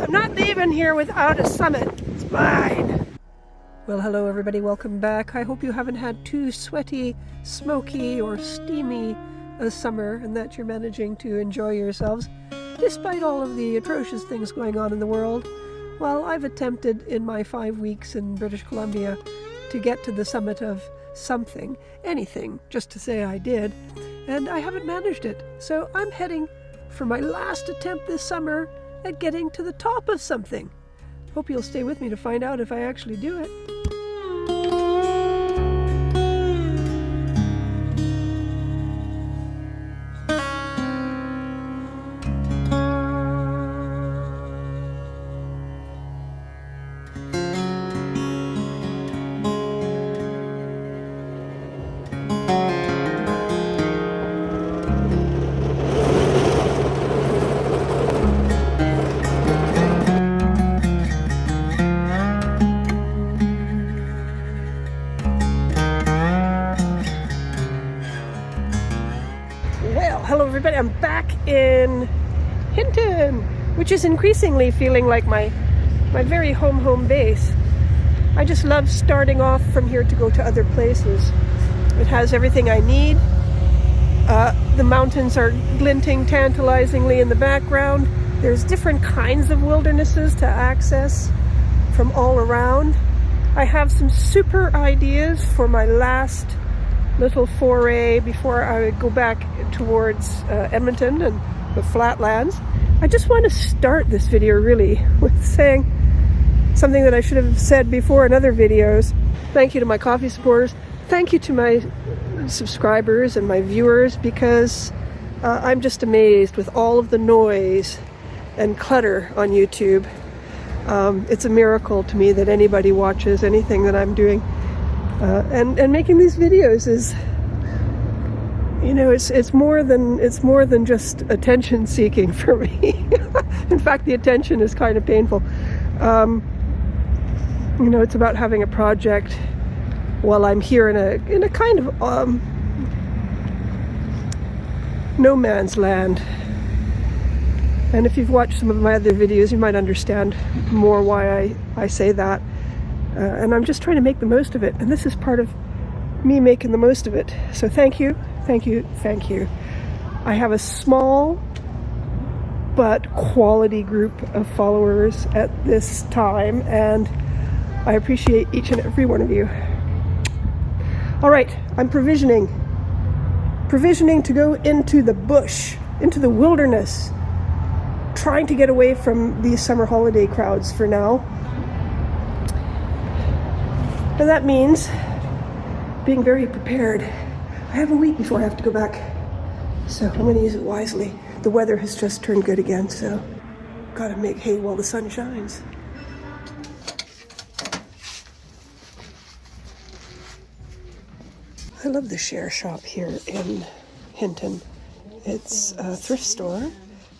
I'm not leaving here without a summit. It's mine. Well, hello everybody, welcome back. I hope you haven't had too sweaty, smoky, or steamy a summer and that you're managing to enjoy yourselves, despite all of the atrocious things going on in the world. Well, I've attempted in my 5 weeks in British Columbia to get to the summit of something, anything, just to say I did, and I haven't managed it. So I'm heading for my last attempt this summer at getting to the top of something. Hope you'll stay with me to find out if I actually do it. Hello everybody, I'm back in Hinton, which is increasingly feeling like my very home base. I just love starting off from here to go to other places. It has everything I need. The mountains are glinting tantalizingly in the background. There's different kinds of wildernesses to access from all around. I have some super ideas for my last little foray before I go back towards Edmonton and the flatlands. I just want to start this video really with saying something that I should have said before in other videos. Thank you to my coffee supporters. Thank you to my subscribers and my viewers, because I'm just amazed with all of the noise and clutter on YouTube. It's a miracle to me that anybody watches anything that I'm doing. And making these videos is, you know, it's more than just attention seeking for me. In fact, the attention is kind of painful. You know, it's about having a project while I'm here in a kind of no man's land. And if you've watched some of my other videos, you might understand more why I say that. And I'm just trying to make the most of it. And this is part of me making the most of it. So thank you, thank you, thank you. I have a small but quality group of followers at this time, and I appreciate each and every one of you. All right, I'm provisioning to go into the bush, into the wilderness, trying to get away from these summer holiday crowds for now. And that means being very prepared. I have a week before I have to go back, so I'm going to use it wisely. The weather has just turned good again, so gotta make hay while the sun shines. I love the share shop here in Hinton. It's a thrift store,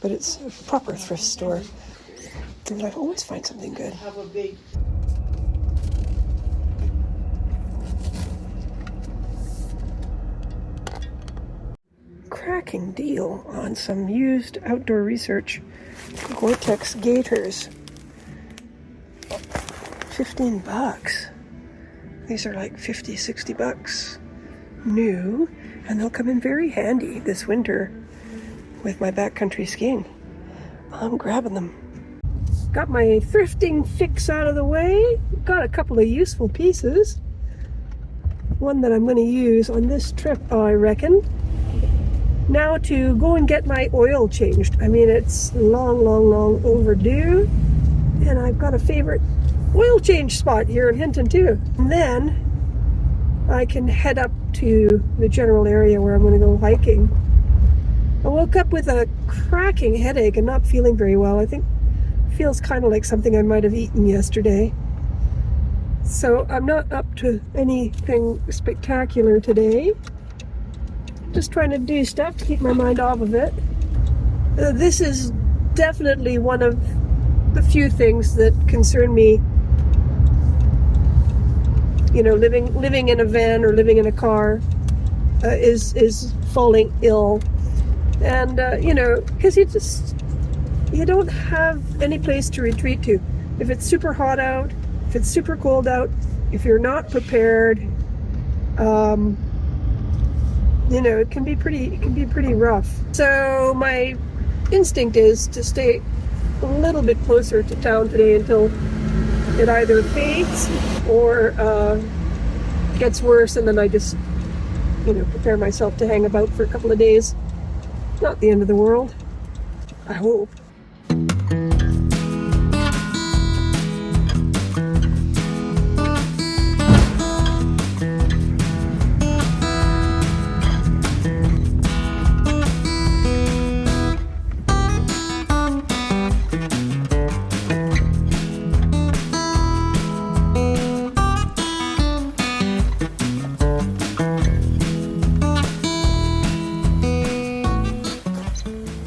but it's a proper thrift store, and I always find something good. Cracking deal on some used Outdoor Research Gore-Tex gaiters. $15. These are like 50, 60 bucks new, and they'll come in very handy this winter with my backcountry skiing. I'm grabbing them. Got my thrifting fix out of the way. Got a couple of useful pieces. One that I'm going to use on this trip, I reckon. Now to go and get my oil changed. I mean, it's long overdue, and I've got a favorite oil change spot here in Hinton too. And then I can head up to the general area where I'm going to go hiking. I woke up with a cracking headache and not feeling very well. I think it feels kind of like something I might have eaten yesterday. So I'm not up to anything spectacular today. Just trying to do stuff to keep my mind off of it. This is definitely one of the few things that concern me. You know, living in a van or living in a car is falling ill, and you know, because you don't have any place to retreat to. If it's super hot out, if it's super cold out, if you're not prepared, you know, it can be pretty rough. So my instinct is to stay a little bit closer to town today until it either fades or gets worse, and then I just, you know, prepare myself to hang about for a couple of days. Not the end of the world, I hope.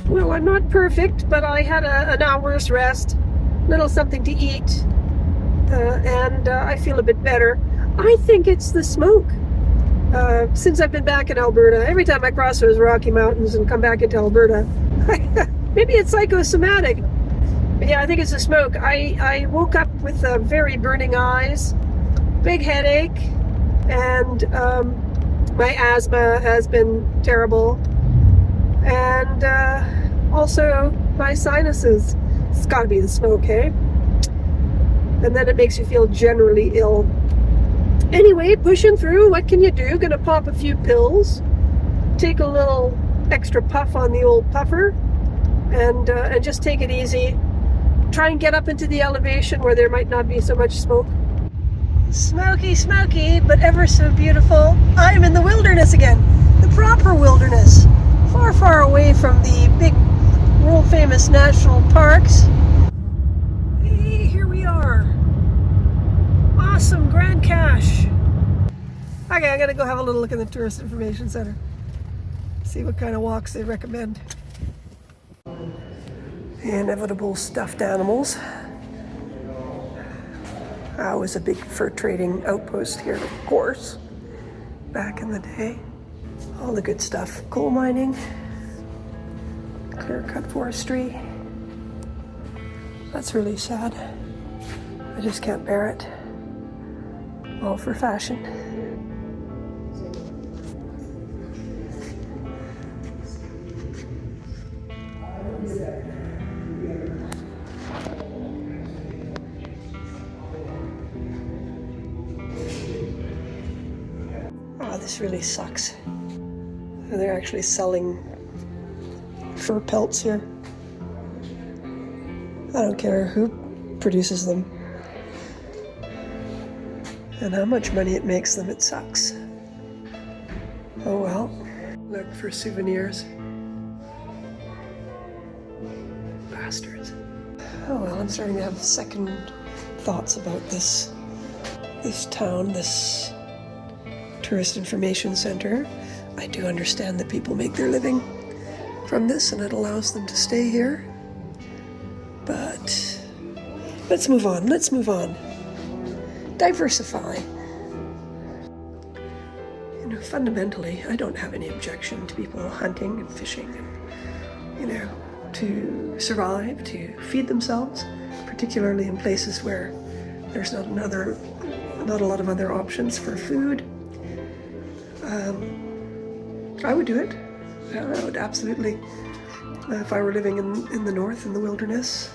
Well, I'm not perfect, but I had an hour's rest, little something to eat, and I feel a bit better. I think it's the smoke. Since I've been back in Alberta, every time I cross those Rocky Mountains and come back into Alberta, maybe it's psychosomatic. But yeah, I think it's the smoke. I woke up with very burning eyes, big headache, and my asthma has been terrible. And also my sinuses. It's got to be the smoke, eh? And then it makes you feel generally ill. Anyway, pushing through. What can you do? Gonna pop a few pills, take a little extra puff on the old puffer, and just take it easy. Try and get up into the elevation where there might not be so much smoke. Smoky, smoky, but ever so beautiful. I'm in the wilderness again. The proper wilderness. Far, far away from the big world-famous national parks. Hey, here we are. Awesome Grande Cache. Okay, I gotta go have a little look in the Tourist Information Center. See what kind of walks they recommend. The inevitable stuffed animals. I was a big fur trading outpost here, of course, back in the day. All the good stuff. Coal mining, clear-cut forestry. That's really sad. I just can't bear it. All for fashion. Oh, this really sucks. They're actually selling fur pelts here. I don't care who produces them and how much money it makes them, it sucks. Oh well. Look for souvenirs. Bastards. Oh well, I'm starting to have second thoughts about this town, this Tourist Information Center. I do understand that people make their living from this and it allows them to stay here. But let's move on, Diversify. You know, fundamentally, I don't have any objection to people hunting and fishing and, you know, to survive, to feed themselves, particularly in places where there's not a lot of other options for food. I would do it. I would absolutely. If I were living in the north, in the wilderness,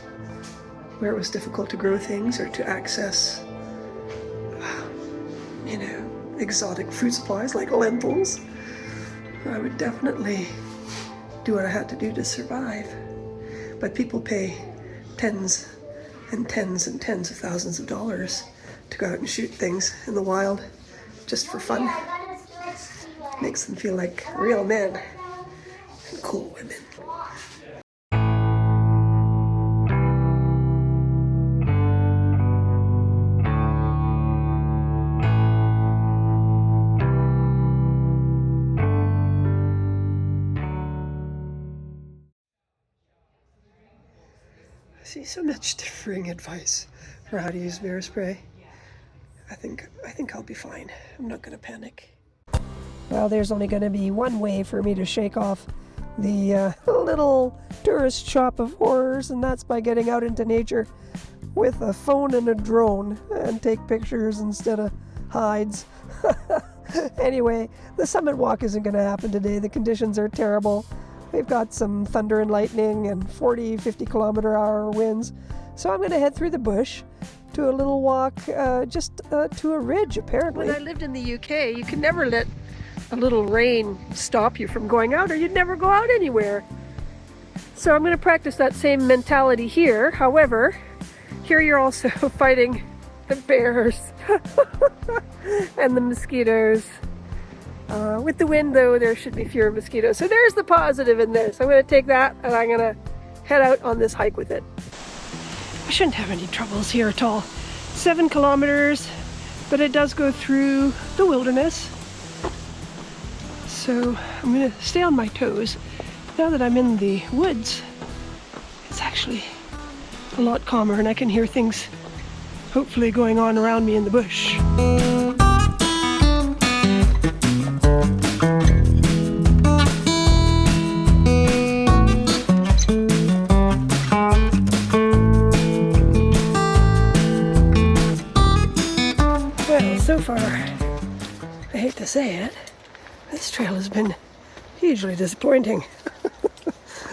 where it was difficult to grow things or to access, you know, exotic food supplies like lentils, I would definitely do what I had to do to survive. But people pay tens and tens and tens of thousands of dollars to go out and shoot things in the wild just for fun. Makes them feel like real men and cool women. I see so much differing advice for how to use bear spray. I think I'll be fine. I'm not going to panic. Well, there's only going to be one way for me to shake off the little tourist shop of horrors, and that's by getting out into nature with a phone and a drone and take pictures instead of hides. Anyway, the summit walk isn't going to happen today. The conditions are terrible. We've got some thunder and lightning and 40, 50 kilometer hour winds. So I'm going to head through the bush to a little walk just to a ridge, apparently. When I lived in the UK, you could never let a little rain stop you from going out, or you'd never go out anywhere. So I'm going to practice that same mentality here. However, here you're also fighting the bears and the mosquitoes. With the wind, though, there should be fewer mosquitoes. So there's the positive in this. I'm going to take that and I'm going to head out on this hike with it. I shouldn't have any troubles here at all. 7 kilometers, but it does go through the wilderness. So I'm going to stay on my toes. Now that I'm in the woods, it's actually a lot calmer and I can hear things hopefully going on around me in the bush. Well, so far, I hate to say it, this trail has been hugely disappointing,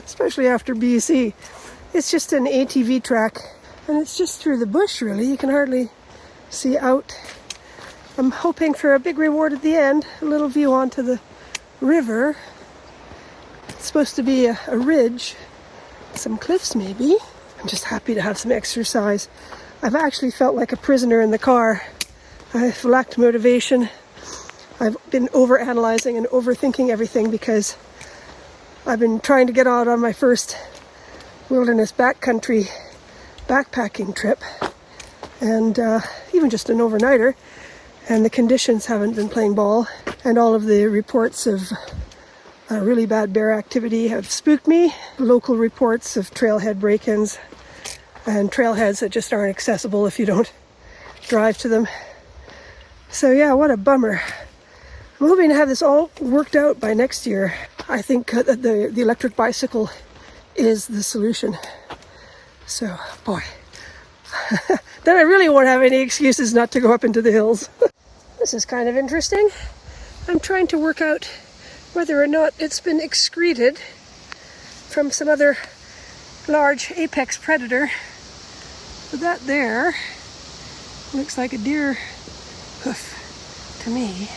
especially after BC. It's just an ATV track, and it's just through the bush, really. You can hardly see out. I'm hoping for a big reward at the end, a little view onto the river. It's supposed to be a ridge, some cliffs maybe. I'm just happy to have some exercise. I've actually felt like a prisoner in the car. I've lacked motivation. I've been overanalyzing and overthinking everything because I've been trying to get out on my first wilderness backcountry backpacking trip, and even just an overnighter, and the conditions haven't been playing ball, and all of the reports of really bad bear activity have spooked me. Local reports of trailhead break-ins and trailheads that just aren't accessible if you don't drive to them. So yeah, what a bummer. I'm hoping to have this all worked out by next year. I think that the electric bicycle is the solution. So, boy, then I really won't have any excuses not to go up into the hills. This is kind of interesting. I'm trying to work out whether or not it's been excreted from some other large apex predator. But that there looks like a deer hoof to me.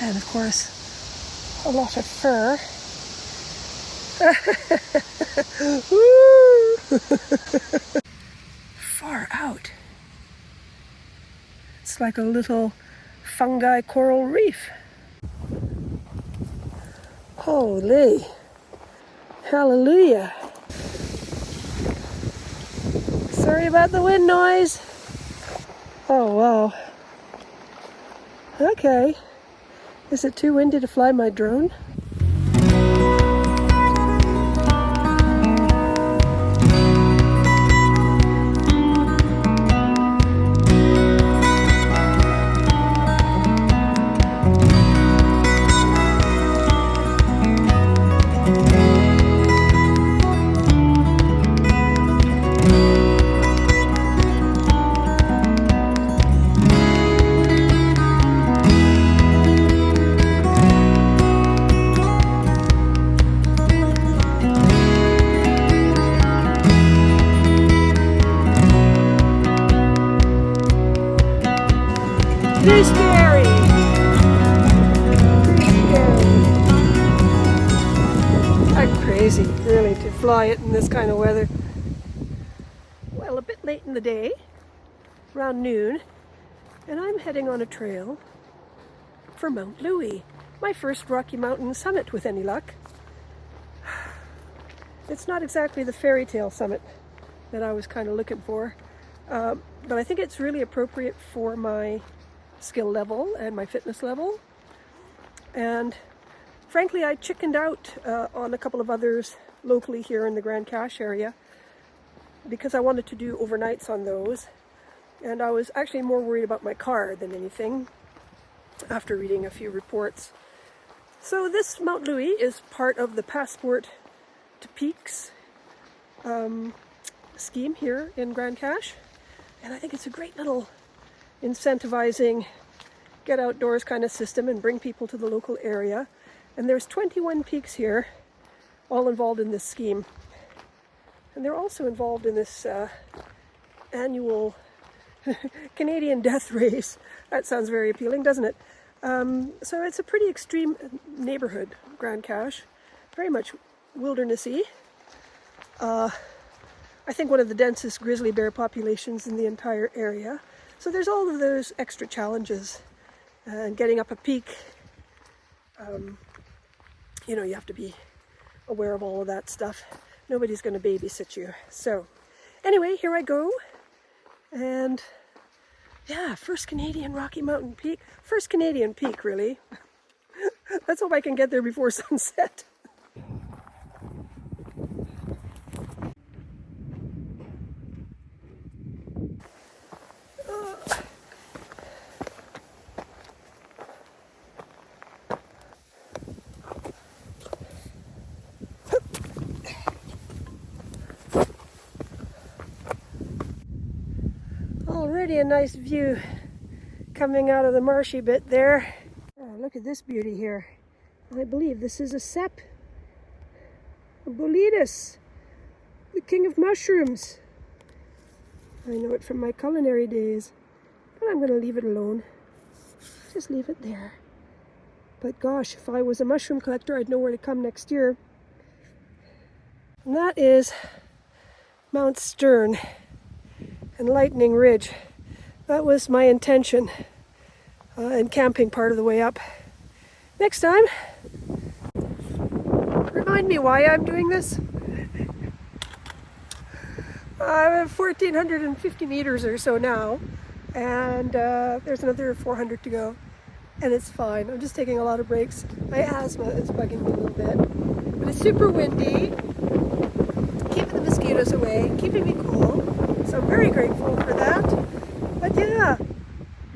And of course, a lot of fur. Far out. It's like a little fungi coral reef. Holy hallelujah. Sorry about the wind noise. Oh wow. Okay. Is it too windy to fly my drone? Too scary. I'm crazy, really, to fly it in this kind of weather. Well, a bit late in the day, around noon, and I'm heading on a trail for Mount Louie, my first Rocky Mountain summit with any luck. It's not exactly the fairy tale summit that I was kind of looking for, but I think it's really appropriate for my skill level and my fitness level. And frankly, I chickened out on a couple of others locally here in the Grande Cache area because I wanted to do overnights on those, and I was actually more worried about my car than anything after reading a few reports. So this Mount Louie is part of the Passport to Peaks scheme here in Grande Cache, and I think it's a great little incentivizing get outdoors kind of system and bring people to the local area. And there's 21 peaks here, all involved in this scheme, and they're also involved in this annual Canadian death race. That sounds very appealing, doesn't it? So it's a pretty extreme neighborhood, Grande Cache, very much wildernessy. I think one of the densest grizzly bear populations in the entire area. So there's all of those extra challenges. And getting up a peak, you know, you have to be aware of all of that stuff. Nobody's going to babysit you. So anyway, here I go. And yeah, first Canadian Rocky Mountain peak. First Canadian peak, really. Let's hope I can get there before sunset. Already a nice view coming out of the marshy bit there. Oh, look at this beauty here. I believe this is a cep, a boletus, the king of mushrooms. I know it from my culinary days, but I'm going to leave it alone. Just leave it there. But gosh, if I was a mushroom collector, I'd know where to come next year. And that is Mount Stern and Lightning Ridge. That was my intention, and camping part of the way up. Next time, remind me why I'm doing this. I have 1,450 meters or so now, and there's another 400 to go, and it's fine. I'm just taking a lot of breaks. My asthma is bugging me a little bit, but it's super windy, keeping the mosquitoes away, keeping me cool, so I'm very grateful for that. But yeah,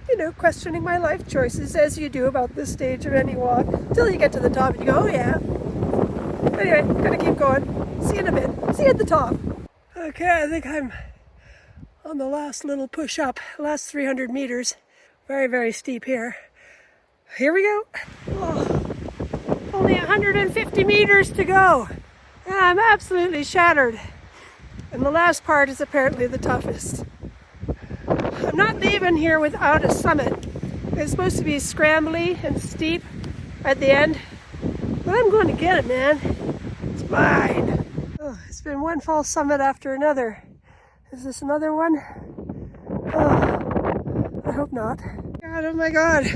you know, questioning my life choices as you do about this stage of any walk, till you get to the top and you go, oh yeah. Anyway, gonna keep going. See you in a bit. See you at the top. Okay, I think I'm on the last little push up, last 300 meters. Very, very steep here. Here we go. Oh, only 150 meters to go. Yeah, I'm absolutely shattered. And the last part is apparently the toughest. I'm not leaving here without a summit. It's supposed to be scrambly and steep at the end, but I'm going to get it, man. It's mine. Oh, it's been one false summit after another. Is this another one? Oh, I hope not. God, oh my God.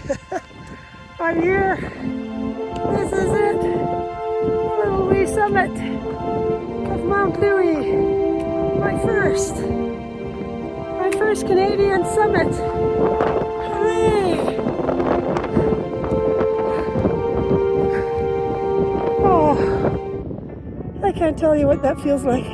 I'm here. This is it. The little wee summit of Mount Louie. My first Canadian summit. Hooray! Oh, I can't tell you what that feels like.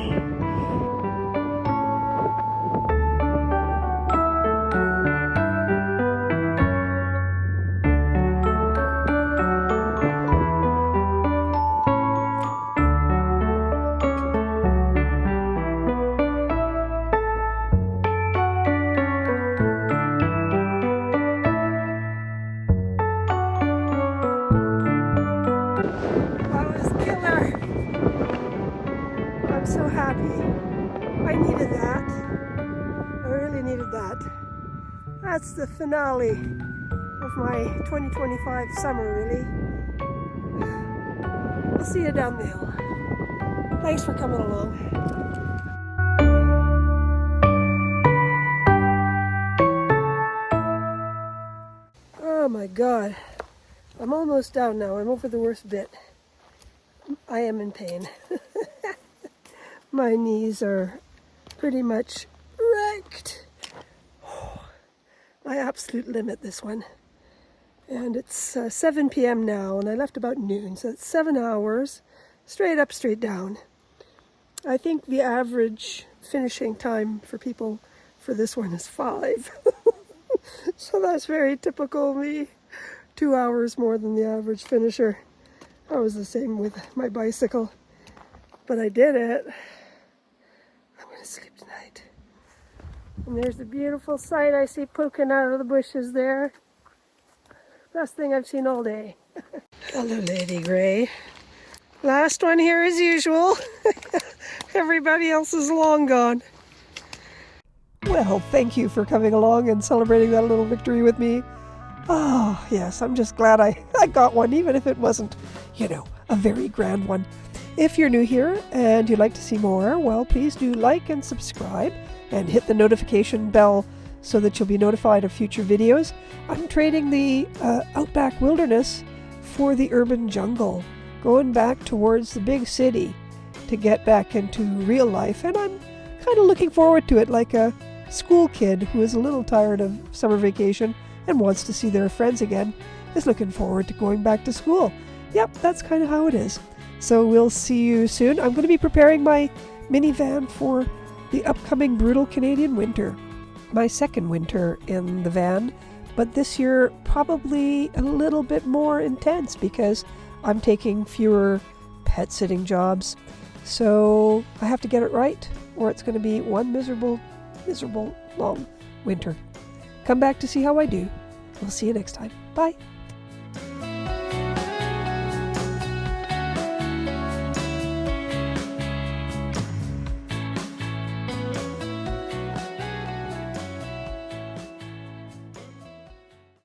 So happy. I needed that. I really needed that. That's the finale of my 2025 summer, really. I'll see you down the hill. Thanks for coming along. Oh my God. I'm almost down now. I'm over the worst bit. I am in pain. My knees are pretty much wrecked. My absolute limit, this one. And it's 7 p.m. now, and I left about noon, so it's 7 hours, straight up, straight down. I think the average finishing time for people for this one is 5. So that's very typical me. 2 hours more than the average finisher. I was the same with my bicycle, but I did it. I'm going to sleep tonight. And there's the beautiful sight I see poking out of the bushes there. Best thing I've seen all day. Hello, Lady Grey. Last one here as usual. Everybody else is long gone. Well, thank you for coming along and celebrating that little victory with me. Oh, yes, I'm just glad I got one, even if it wasn't, a very grand one. If you're new here and you'd like to see more, well, please do like and subscribe and hit the notification bell so that you'll be notified of future videos. I'm trading the outback wilderness for the urban jungle, going back towards the big city to get back into real life. And I'm kind of looking forward to it, like a school kid who is a little tired of summer vacation and wants to see their friends again is looking forward to going back to school. Yep, that's kind of how it is. So we'll see you soon. I'm going to be preparing my minivan for the upcoming brutal Canadian winter. My second winter in the van, but this year probably a little bit more intense because I'm taking fewer pet sitting jobs. So I have to get it right, or it's going to be one miserable long winter. Come back to see how I do. We'll see you next time. Bye.